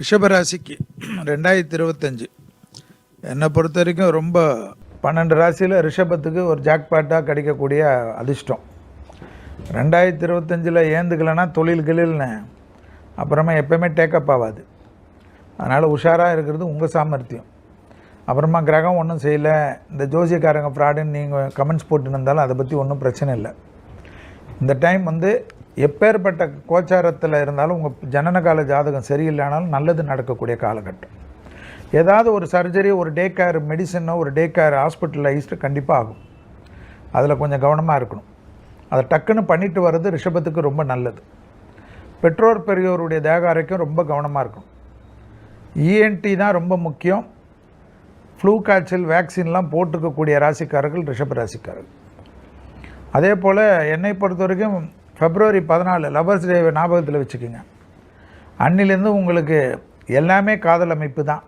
ரிஷபராசிக்கு 2025 என்னை பொறுத்த வரைக்கும் ரொம்ப 12 ராசியில் ரிஷபத்துக்கு ஒரு ஜாக்பாட்டாக கிடைக்கக்கூடிய அதிர்ஷ்டம். 2025 ஏந்துக்கலைன்னா தொழில்களில்னு அப்புறமா எப்போயுமே டேக்கப் ஆகாது. அதனால் உஷாராக இருக்கிறது உங்கள் சாமர்த்தியம். அப்புறமா கிரகம் ஒன்றும் செய்யலை, இந்த ஜோசியக்காரங்க ஃப்ராடுன்னு நீங்கள் கமெண்ட்ஸ் போட்டுன்னு இருந்தாலும் அதை பற்றி ஒன்றும் பிரச்சனை இல்லை. இந்த டைம் எப்பேற்பட்ட கோச்சாரத்தில் இருந்தாலும் உங்கள் ஜனனகால ஜாதகம் சரியில்லைனாலும் நல்லது நடக்கக்கூடிய காலகட்டம். ஏதாவது ஒரு சர்ஜரி, ஒரு டே கேர் மெடிசனோ, ஒரு டே கேர் ஹாஸ்பிட்டலைஸ்டு கண்டிப்பாக ஆகும். அதில் கொஞ்சம் கவனமாக இருக்கணும். அதை டக்குன்னு பண்ணிட்டு வர்றது ரிஷபத்துக்கு ரொம்ப நல்லது. பெற்றோர் பெரியோருடைய தேக ஆரோக்கியம் ரொம்ப கவனமாக இருக்கணும். இஎன்டி தான் ரொம்ப முக்கியம். ஃப்ளூ காய்ச்சல் வேக்சின்லாம் போட்டுக்கக்கூடிய ராசிக்காரர்கள் ரிஷப ராசிக்காரர்கள். அதே போல் என்னை பொறுத்த வரைக்கும் February 14 லவர்ஸ் டேவை ஞாபகத்தில் வச்சுக்கோங்க. அன்னிலேருந்து உங்களுக்கு எல்லாமே காதல் அமைப்பு தான்.